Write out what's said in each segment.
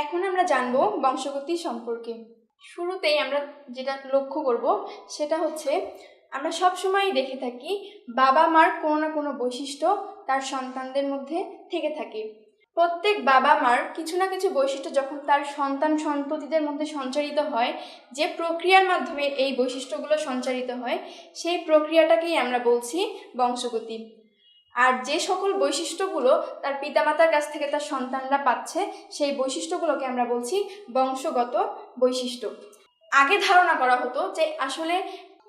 এখন আমরা জানবো বংশগতি সম্পর্কে। শুরুতেই আমরা যেটা লক্ষ্য করব সেটা হচ্ছে আমরা সবসময়ই দেখে থাকি বাবা মার কোনো না কোনো বৈশিষ্ট্য তার সন্তানদের মধ্যে থেকে থাকে। প্রত্যেক বাবা মার কিছু না কিছু বৈশিষ্ট্য যখন তার সন্তান সন্ততিদের মধ্যে সঞ্চারিত হয়, যে প্রক্রিয়ার মাধ্যমে এই বৈশিষ্ট্যগুলো সঞ্চারিত হয় সেই প্রক্রিয়াটাকেই আমরা বলছি বংশগতি। আর যে সকল বৈশিষ্ট্যগুলো তার পিতামাতার কাছ থেকে তার সন্তানরা পাচ্ছে সেই বৈশিষ্ট্যগুলোকে আমরা বলছি বংশগত বৈশিষ্ট্য। আগে ধারণা করা হতো যে আসলে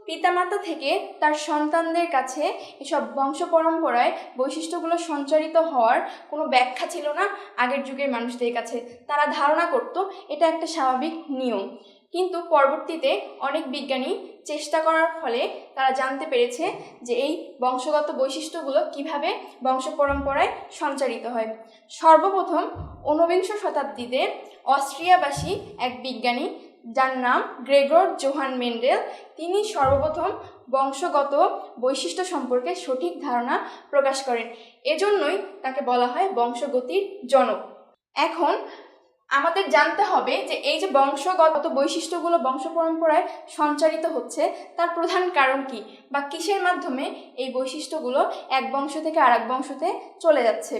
পিতামাতা থেকে তার সন্তানদের কাছে এসব বংশ পরম্পরায় বৈশিষ্ট্যগুলো সঞ্চারিত হওয়ার কোনো ব্যাখ্যা ছিল না আগের যুগের মানুষদের কাছে। তারা ধারণা করত এটা একটা স্বাভাবিক নিয়ম, কিন্তু পরবর্তীতে অনেক বিজ্ঞানী চেষ্টা করার ফলে তারা জানতে পেরেছে যে এই বংশগত বৈশিষ্ট্যগুলো কিভাবে বংশ পরম্পরায় সঞ্চারিত হয়। সর্বপ্রথম ঊনবিংশ শতাব্দীতে অস্ট্রিয়াবাসী এক বিজ্ঞানী যার নাম গ্রেগর জোহান মেন্ডেল, তিনি সর্বপ্রথম বংশগত বৈশিষ্ট্য সম্পর্কে সঠিক ধারণা প্রকাশ করেন। এজন্যই তাকে বলা হয় বংশগতির জনক। এখন আমাদের জানতে হবে যে এই যে বংশগত বৈশিষ্ট্যগুলো বংশ পরম্পরায় সঞ্চারিত হচ্ছে তার প্রধান কারণ কি, বা কিসের মাধ্যমে এই বৈশিষ্ট্যগুলো এক বংশ থেকে আরেক বংশতে চলে যাচ্ছে।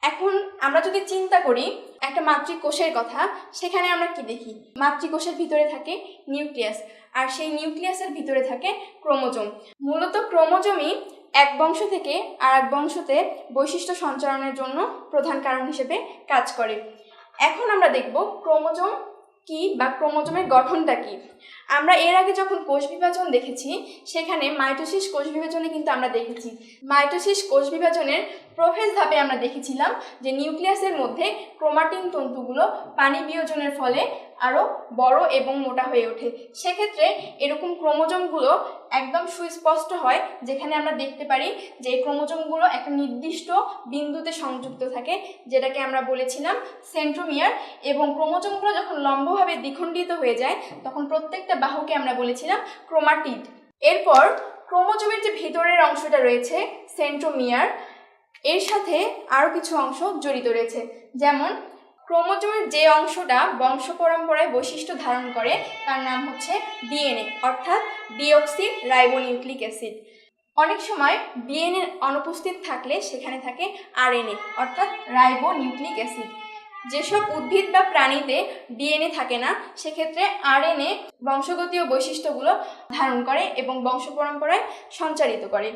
এখন আমরা যদি চিন্তা করি একটা মাতৃকোষের কথা, সেখানে আমরা কি দেখি? মাতৃকোষের ভিতরে থাকে নিউক্লিয়াস, আর সেই নিউক্লিয়াসের ভিতরে থাকে ক্রোমোজোম। মূলত ক্রোমোজোমই এক বংশ থেকে আরেক বংশতে বৈশিষ্ট্য সঞ্চারণের জন্য প্রধান কারণ হিসেবে কাজ করে। এখন আমরা দেখব ক্রোমোজোম কি বা ক্রোমোজোমের গঠনটা কি। আমরা এর আগে যখন কোষ বিভাজন দেখেছি সেখানে মাইটোসিস কোষ বিভাজনে কিন্তু আমরা দেখেছি মাইটোসিস কোষ বিভাজনের প্রোফেজ ধাপে আমরা দেখেছিলাম যে নিউক্লিয়াসের মধ্যে ক্রোমাটিন তন্তুগুলো পানি বিয়োজনের ফলে আরও বড় এবং মোটা হয়ে ওঠে। সেক্ষেত্রে এরকম ক্রোমোজোমগুলো একদম সুস্পষ্ট হয়, যেখানে আমরা দেখতে পারি যে এই ক্রোমোজোমগুলো একটা নির্দিষ্ট বিন্দুতে সংযুক্ত থাকে, যেটাকে আমরা বলেছিলাম সেন্ট্রোমিয়ার। এবং ক্রোমোজোমগুলো যখন লম্বভাবে দ্বিখণ্ডিত হয়ে যায় তখন প্রত্যেকটা বাহুকে আমরা বলেছিলাম ক্রোমাটিড। এরপর ক্রোমোজোমের যে ভিতরের অংশটা রয়েছে সেন্ট্রোমিয়ার, এর সাথে আরও কিছু অংশ জড়িত রয়েছে। যেমন ক্রোমোজোমের যে অংশটা বংশ পরম্পরায় বৈশিষ্ট্য ধারণ করে তার নাম হচ্ছে ডিএনএ, অর্থাৎ ডিঅক্সি রাইবোনিউক্লিক অ্যাসিড। অনেক সময় ডিএনএ অনুপস্থিত থাকলে সেখানে থাকে আরএনএ, অর্থাৎ রাইবোনিউক্লিক অ্যাসিড। যেসব উদ্ভিদ বা প্রাণীতে ডিএনএ থাকে না সেক্ষেত্রে আরএনএ বংশগতীয় বৈশিষ্ট্যগুলো ধারণ করে এবং বংশ পরম্পরায় সঞ্চারিত করে।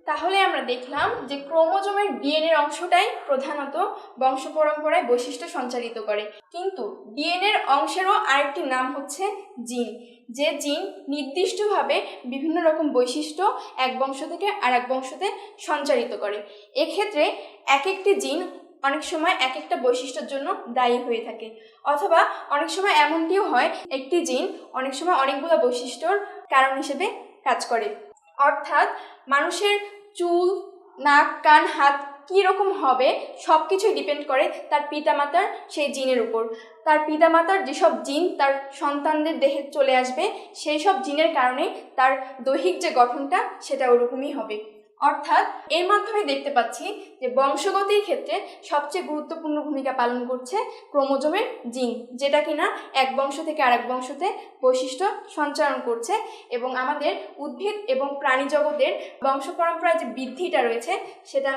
তাহলে আমরা দেখলাম যে ক্রোমোজোমের ডিএনএর অংশটাই প্রধানত বংশ পরম্পরায় বৈশিষ্ট্য সঞ্চারিত করে, কিন্তু ডিএনএর অংশেরও আরেকটি নাম হচ্ছে জিন, যে জিন নির্দিষ্টভাবে বিভিন্ন রকম বৈশিষ্ট্য এক বংশ থেকে আরেক বংশতে সঞ্চারিত করে। এক্ষেত্রে এক একটি জিন অনেক সময় এক একটা বৈশিষ্ট্যের জন্য দায়ী হয়ে থাকে, অথবা অনেক সময় এমনটিও হয় একটি জিন অনেক সময় অনেকগুলো বৈশিষ্ট্যর কারণ হিসেবে কাজ করে। অর্থাৎ মানুষের চুল, নাক, কান, হাত কীরকম হবে সব কিছুই ডিপেন্ড করে তার পিতামাতার সেই জিনের উপর। তার পিতামাতার যেসব জিন তার সন্তানদের দেহে চলে আসবে সেই সব জিনের কারণে তার দৈহিক যে গঠনটা সেটা ওরকমই হবে। অর্থাৎ এর মাধ্যমে দেখতে পাচ্ছি যে বংশগতির ক্ষেত্রে সবচেয়ে গুরুত্বপূর্ণ ভূমিকা পালন করছে ক্রোমোজোমের জিন, যেটা কিনা এক বংশ থেকে আরেক বংশতে বৈশিষ্ট্য সঞ্চারণ করছে এবং আমাদের উদ্ভিদ এবং প্রাণী জগতের বংশ পরম্পরায় যে বৃদ্ধিটা রয়েছে সেটা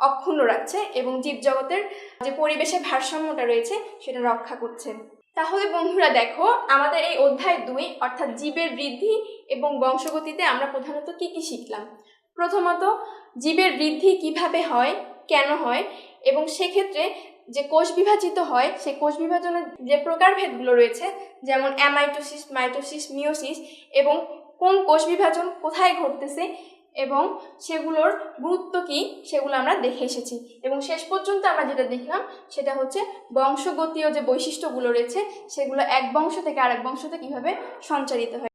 অক্ষুণ্ণ রাখছে এবং জীবজগতের যে পরিবেশের ভারসাম্যটা রয়েছে সেটা রক্ষা করছে। তাহলে বন্ধুরা দেখো, আমাদের এই অধ্যায় 2 অর্থাৎ জীবের বৃদ্ধি এবং বংশগতিতে আমরা প্রধানত কি কি শিখলাম। প্রথমত জীবের বৃদ্ধি কিভাবে হয়, কেন হয়, এবং সেক্ষেত্রে যে কোষ বিভাজিত হয় সেই কোষ বিভাজনের যে প্রকারভেদগুলো রয়েছে, যেমন অ্যামাইটোসিস, মাইটোসিস, মিওসিস, এবং কোন কোষ বিভাজন কোথায় ঘটতেছে এবং সেগুলোর গুরুত্ব কী সেগুলো আমরা দেখে এসেছি। এবং শেষ পর্যন্ত আমরা যেটা দেখলাম সেটা হচ্ছে বংশগতীয় যে বৈশিষ্ট্যগুলো রয়েছে সেগুলো এক বংশ থেকে আরেক বংশতে কীভাবে সঞ্চারিত হয়।